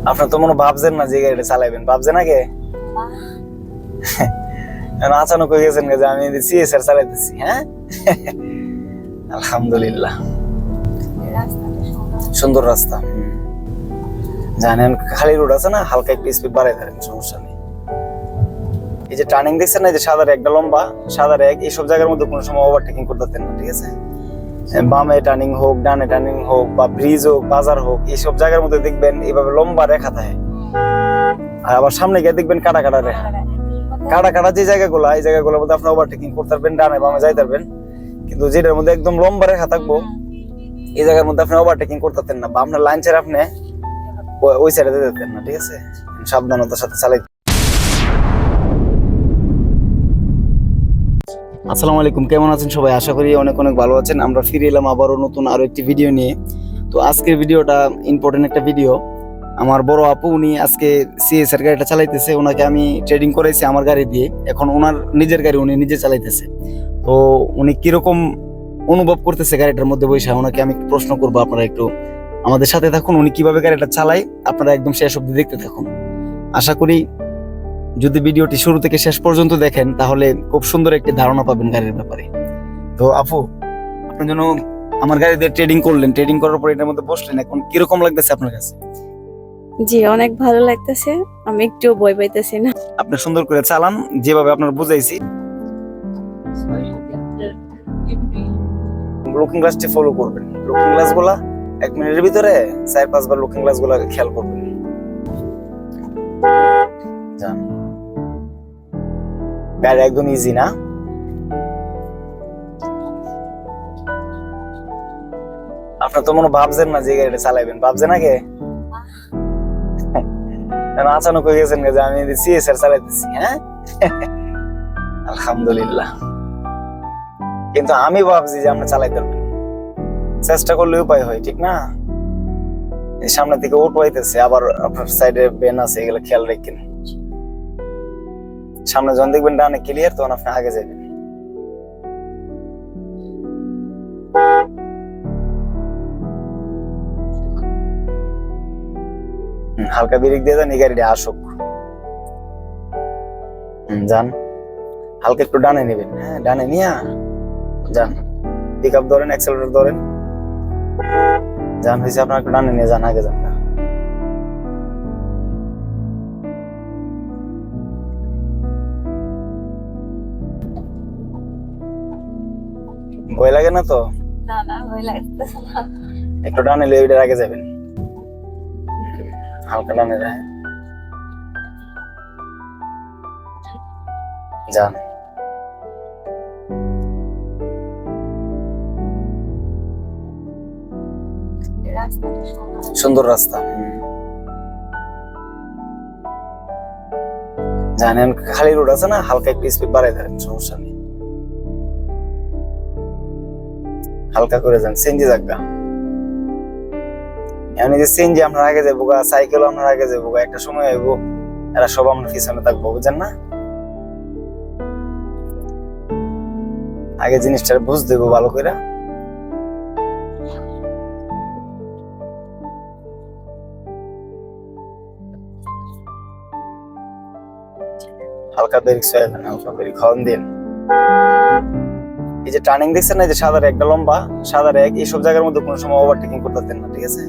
আপনার তো মনে ভাবছেন না যে গাড়িটা চালাইবেন, ভাবছেন আগে? আচানক হয়ে গেছেন যে আমি সিএসআর চালাইতেছি। হ্যাঁ, আলহামদুলিল্লাহ, সুন্দর রাস্তা। জানেন খালি রোড আছে না, হালকা একটু স্পিড বাড়াই ধরেন, সমস্যা নেই। এই যে টার্নিং দেখছেন না, এই যে সাদা একটা লম্বা সাদা রেক, এইসব জায়গার মধ্যে কোনো সময় ওভারটেকিং করতে না, ঠিক আছে? বামে টার্নিং হোক, ডানে টার্নিং হোক, বা ব্রিজ হোক, বাজার হোক, এইসব জায়গার মধ্যে দেখবেন এইভাবে লম্বা রেখা থাকে। আর আবার সামনে গিয়ে দেখবেন কাটা কাটা রেখা, কাটা কাটা যে জায়গাগুলো, এই জায়গাগুলোর মধ্যে আপনি ওভারটেকিং করতে পারবেন, ডানে বামে যাইতে পারবেন। কিন্তু যেটার মধ্যে একদম লম্বা রেখা থাকবো, এই জায়গার মধ্যে আপনি ওভারটেকিং করতে পারতেন না, বা আপনার লাইন ছেড়ে আপনি ওই সাইডে যেতেন না, ঠিক আছে? সাবধানতার সাথে চালাই। আসসালামু আলাইকুম, কেমন আছেন সবাই? আশা করি অনেক অনেক ভালো আছেন। আমরা ফিরে এলাম আবারও নতুন আরো একটি ভিডিও নিয়ে। তো আজকের ভিডিওটা ইম্পর্টেন্ট একটা ভিডিও। আমার বড় আপু, উনি আজকে সিএসআর গাড়িটা চালাইতেছে। ওনাকে আমি ট্রেডিং করাইছি আমার গাড়ি দিয়ে, এখন ওনার নিজের গাড়ি উনি নিজে চালাইতেছে। তো উনি কিরকম অনুভব করতেছে গাড়িটার মধ্যে বসে, ওনাকে আমি একটু প্রশ্ন করবো। আপনারা একটু আমাদের সাথে থাকুন, উনি কিভাবে গাড়িটা চালায় আপনারা একদম শেষ অবধি দেখতে থাকুন। আশা করি যদি ভিডিওটি শুরু থেকে শেষ পর্যন্ত দেখেন তাহলে খুব সুন্দর একটি ধারণা পাবেন গাড়ির ব্যাপারে। তো আপু, আপনার জন্য আমার গাড়ি দিয়ে ট্রেডিং করলেন, ট্রেডিং করার পর এটার মধ্যে বসলেন, এখন কিরকম লাগতেছে আপনার কাছে? জি, অনেক ভালো লাগতেছে। আমি একটু ভয় পাইতেছি না। আপনি সুন্দর করে চালান, যেভাবে আপনার বুঝাইছি। লুকিং গ্লাসটি ফলো করবেন। লুকিং গ্লাস গুলা 1 মিনিটের ভিতরে 4-5 বার লুকিং গ্লাস গুলা খেয়াল করবেন। যান, গাড়ি একদম ইজি না? আপনার তো মনে ভাবছেন না যে গাড়িটা চালাইবেন, ভাবছেন আগে? আচানক হয়ে গেছেন যে আমি সিএসআর চালাইতেছি। হ্যাঁ, আলহামদুলিল্লাহ। কিন্তু আমি ভাবছি যে আপনি চালাইতে পারবেন, চেষ্টা করলে উপায় হয়, ঠিক না? সামনে থেকে উঠ পাইতেছে, আবার আপনার সাইডে বেন আছে, এগুলো খেয়াল রাখেন। সামনে যখন দেখবেন ডানে ক্লিয়ার, তখন আপনি আগে যাবেন। হালকা ব্রেক দিয়ে যান, এই গাড়িটা আসুক। যান, হালকা একটু ডানে নেবেন। হ্যাঁ, ডানে নিয়ে যান, পিক আপ ধরেন, অ্যাক্সেলারেটর ধরেন, যান। হয়েছে আপনার, একটু ডানে নিয়ে যান, আগে যান না। ভয় লাগে না তো? না না, ভয় লাগতেছে না। একটু ডানে নিলে ওইটার আগে যাবেন, হালকা ডানে যায়, যান। সুন্দর রাস্তা। জানেন খালি রোড আছে না, হালকা একটু স্পিড বাড়াই ধরেন, সমস্যা নেই। হালকা করে যান, সিএনজি জায়গা। এমনি যে সিএনজি আপনার আগে যাবো, সাইকেলও আপনার আগে যাবো, একটা সময় আইবো এরা সব আপনার পিছনে থাকবো, বুঝেন না? আগে জিনিসটা বুঝ দেবো ভালো করে। হালকা ব্রেক সয়ে দেন, হালকা ব্রেক হর্ন দিন। এই যে টার্নিং দেখছেন না, এই যে সাদা একটা লম্বা সাদা রেক, এইসব জায়গার মধ্যে কোনো সময় ওভারটেকিং করতে পারতেন না, ঠিক আছে?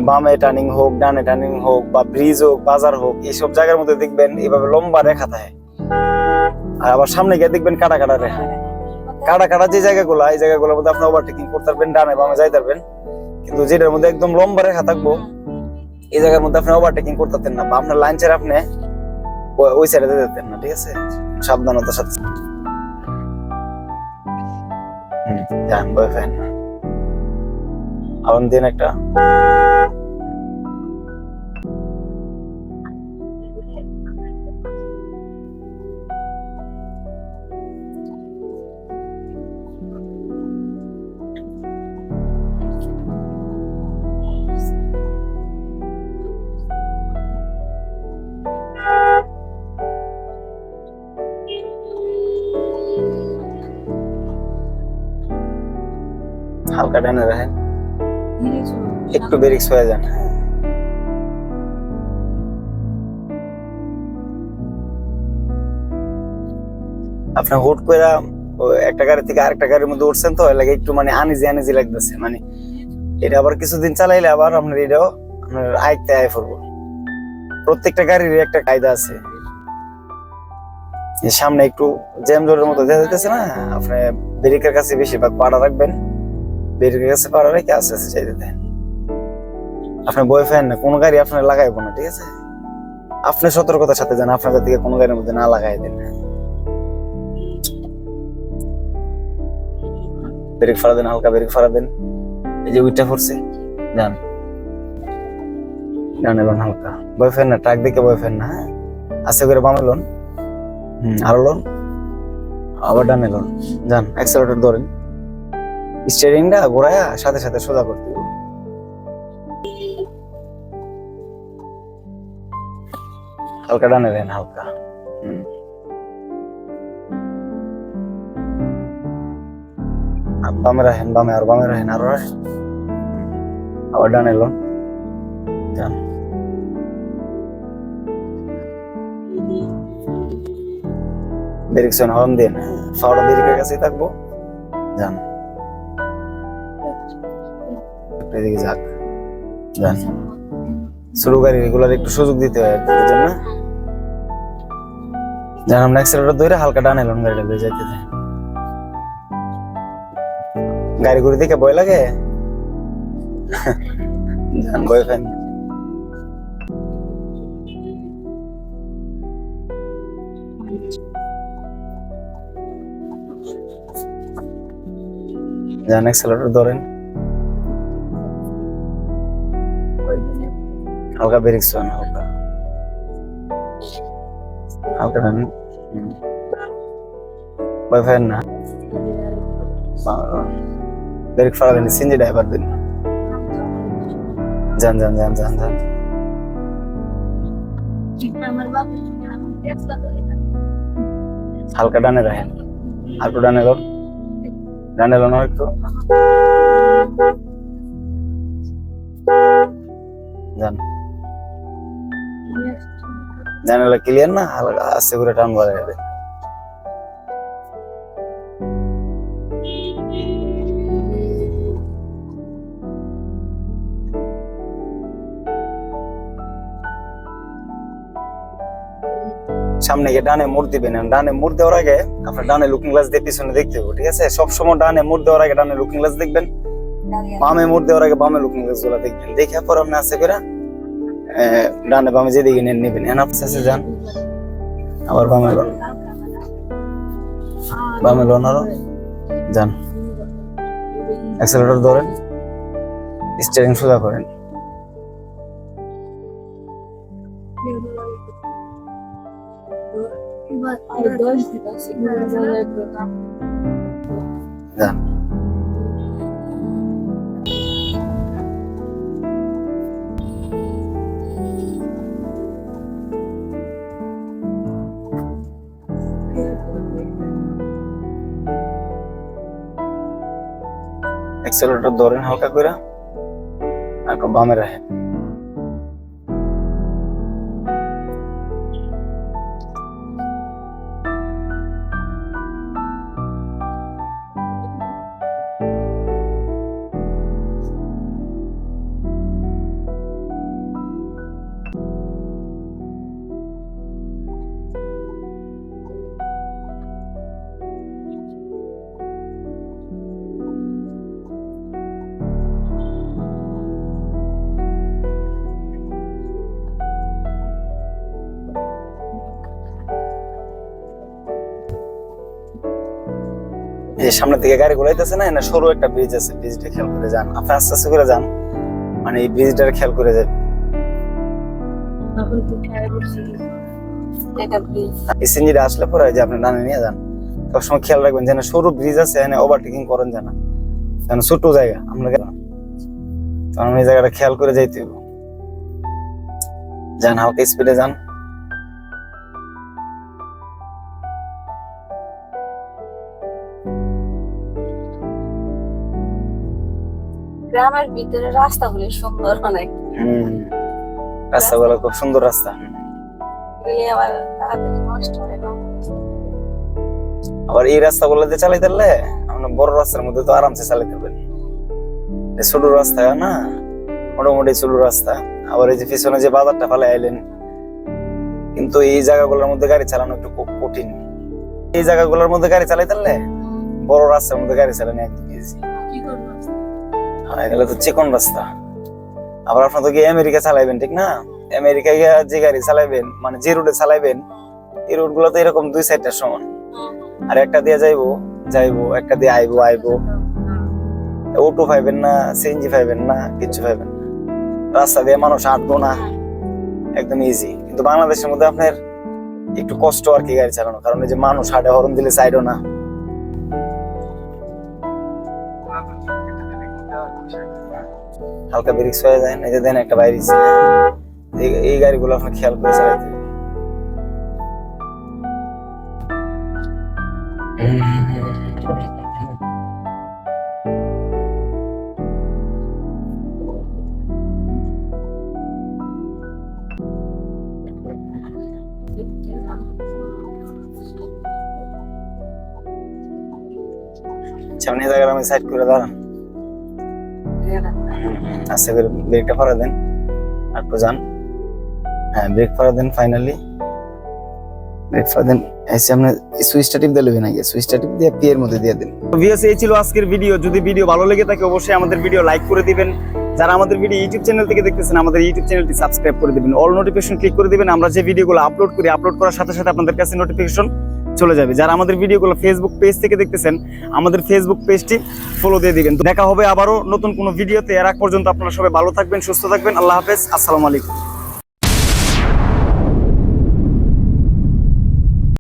বামে টার্নিং হোক, ডানে টার্নিং হোক, বা ব্রিজ হোক, বাজার হোক, এইসব জায়গার মধ্যে দেখবেন এইভাবে লম্বা রেখা থাকে। আর আবার সামনে গিয়ে দেখবেন কাটা কাটা রেখা, কাটা কাটা যে জায়গাগুলো, এই জায়গাগুলোর মধ্যে আপনি ওভারটেকিং করতে পারবেন, ডানে বামে যাইতে পারবেন। কিন্তু যেটার মধ্যে একদম লম্বা রেখা থাকবো, এই জায়গার মধ্যে আপনি ওভারটেকিং করতে পারতেন না, বা আপনার লাইন ছেড়ে আপনি ওই সাইডে যেতেন না, ঠিক আছে? সাবধানতার সাথে যান, ভয় পান না। আরাম দিন একটা। হালকা ডানে রাখেন, একটু ব্রেক হয়ে যান। আপনি হুট করে একটা গাড়ি থেকে আরেকটা গাড়ির মধ্যে উঠছেন তো লাগে একটু মানে আনিজি লাগতেছে, মানে এটা আবার কিছুদিন চালাইলে আবার আপনার এটাও আপনার আয়ত্তে আয় পড়বো। প্রত্যেকটা গাড়ির একটা কায়দা আছে। সামনে একটু জ্যাম জোরের মতো দেখা যাইতেছে না, আপনি ব্রেকের কাছে বেশিরভাগ পাড়া রাখবেন, ব্রেকের কাছে পাড়া রেখে আস্তে আস্তে চাইতে দেন। আপনার বয়ফ্রেন্ড না কোনো গাড়ি আপনার লাগাইবো না, ঠিক আছে? আপনি সতর্কতার সাথে যান, আপনার দিকে কোনো গাড়ির মধ্যে না লাগাই দেন। ব্রেক ফাড়া দেন, হালকা ব্রেক ফাড়া দেন। এই যে উইটা পড়ছে, যান ডানে লোন হালকা। বয়ফ্রেন্ড না, ট্রাক দিকে বয়ফ্রেন্ড না, হ্যাঁ আস্তে করে বামে লোন, আরো লোন, আবার ডানে লোন। যান, অ্যাক্সেলারেটর ধরেন, স্টিয়ারিংটা ঘোরায়া সাথে সাথে সোজা করতে হবে। হালকা ডানে দেন, হালকা। বামে রাখেন, বামে আর বামে রাখেন, আরো রাখেন, আবার ডানে লোন। যান, ডিরেকশন হর্ন দেন, ফাওড়া ব্রেকের কাছেই থাকবো। যান, এদিকে যাক। যান, ছোট গাড়ি রেগুলার একটু সুযোগ দিতে হয় এর জন্য। যান, আমরা অ্যাক্সেলারেটর ধরে হালকা ডানে লোন, গাড়িটা দিয়ে যাইতে দেন। গাড়ি ঘুরে দেখে ভয় লাগে? যান, ভয় পান। যান, অ্যাক্সেলারেটর ধরেন, হালকা ব্রেক শোন, হালকা হালকা ডান। ভয় পান না, ব্রেক ফাড়া দেন, সিএনজি ড্রাইভার দেন। যান যান যান যান যান, হালকা ডানে রাখেন, আর একটু ডানে লোন, ডানে লোন একটু। যান, জানালা ক্লিয়ার না, হালকা আস্তে করে টান বাড়াই দেন। সামনে গিয়ে ডানে মোড় দিবেন, ডানে মোড় দেওয়ার আগে আপনার ডানে লুকিং গ্লাস দিয়ে পিছনে দেখতে হবে, ঠিক আছে? সবসময় ডানে মোড় দেওয়ার আগে ডানে লুকিং গ্লাস দেখবেন, বামে মোড় দেওয়ার আগে বামে লুকিং গ্লাস গুলা দেখবেন। দেখে পর আপনি আস্তে করে ডানে বামে যেদিকে নেবেন, এন আস্তে যান, আবার বামে লোন, বামে লোন আরো। যান, অ্যাক্সেলারেটর ধরেন, স্টিয়ারিং সোজা করেন। যান, অ্যাক্সেলারেটর ধরেন হালকা করে, আর বামে রাখেন। এই সামনে থেকে গাড়ি ঘুরাইতেছে না, সরু একটা ব্রিজ আছে, ব্রিজটা খেয়াল করে যান। আপনি আস্তে আস্তে করে যান, মানে এই ব্রিজটা খেয়াল করে যান। এই সিঞ্জিটা আসলে পরে যে আপনি ডানে নিয়ে যান, সবসময় খেয়াল রাখবেন যেন সরু ব্রিজ আছে, এনে ওভারটেকিং করেন যেন, কারণ ছোট জায়গা আমরা কারণ এই জায়গাটা খেয়াল করে যাইতে হবে। যান, হালকা স্পিডে যান। গ্রামের ভিতরে রাস্তাগুলি সুন্দর অনেক। রাস্তাগুলো খুব সুন্দর রাস্তা। আবার তাড়াতাড়ি নষ্ট হয় না। আবার এই রাস্তাগুলো দিয়ে চালাইতে পারলে আমরা বড় রাস্তার মধ্যে তো আরামসে চালাইতে পারি। ছোট রাস্তা না, মোটামুটি ছোট রাস্তা। আবার এই যে পিছনে যে বাজারটা ফেলে আইলেন, কিন্তু এই জায়গাগুলোর মধ্যে গাড়ি চালানো একটু খুব কঠিন। এই জায়গাগুলোর মধ্যে গাড়ি চালাইতে পারলে বড় রাস্তার মধ্যে গাড়ি চালানো একদম ইজি। এগুলো তো চিকন রাস্তা। আবার আপনার তো গিয়ে আমেরিকা চালাইবেন, ঠিক না? আমেরিকায় গিয়ে যে গাড়ি চালাইবেন, মানে যে রুটে চালাইবেন, এই রুট গুলো তো এরকম 2 সাইডের সমান। আর একটা দিয়ে যাইবো, একটা দিয়ে আইবো। অটো পাইবেন না, সিএনজি পাইবেন না, কিছু পাইবেন না। রাস্তা দিয়ে মানুষ হাঁটবো না, একদম ইজি। কিন্তু বাংলাদেশের মধ্যে আপনার একটু কষ্ট আর কি গাড়ি চালানো, কারণ এই যে মানুষ হাঁটে, হরন দিলে সাইডও না। হালকা ব্রেক হয়ে যায়, এই যে দেন একটা বাইরে এই গাড়িগুলো আপনার খেয়াল করে চালাইতে হবে। সামনে জায়গায় আমি সাইড করে দাঁড়ান, আস্তে করে ব্রেকটা ফেরা দেন, আর একটু যান। হ্যাঁ, ব্রেক ফেরা দেন, ফাইনালি ব্রেক ফেরা দেন। এসে আপনি সুইচটা টিপ দিয়ে নেবেন, আগে সুইচটা টিপ দিয়ে পি এর মধ্যে দিয়ে দেন। তো ভিউয়ার্স, এই ছিল আজকের ভিডিও। যদি ভিডিও ভালো লেগে থাকে অবশ্যই আমাদের ভিডিও লাইক করে দিবেন। যারা আমাদের ভিডিও ইউটিউব চ্যানেল থেকে দেখতেছেন, আমাদের ইউটিউব চ্যানেলটি সাবস্ক্রাইব করে দিবেন, অল নোটিফিকেশন ক্লিক করে দিবেন। আমরা যে ভিডিওগুলো আপলোড করি, আপলোড করার সাথে সাথে আপনাদের কাছে নোটিফিকেশন চলে যাবে। যারা আমাদের ভিডিওগুলো ফেসবুক পেজ থেকে দেখতেছেন, আমাদের ফেসবুক পেজটি ফলো দিয়ে দিবেন। তো দেখা হবে আবারও নতুন কোনো ভিডিওতে। এর আগ পর্যন্ত আপনারা সবাই ভালো থাকবেন, সুস্থ থাকবেন। আল্লাহ হাফেজ, আসসালামু আলাইকুম।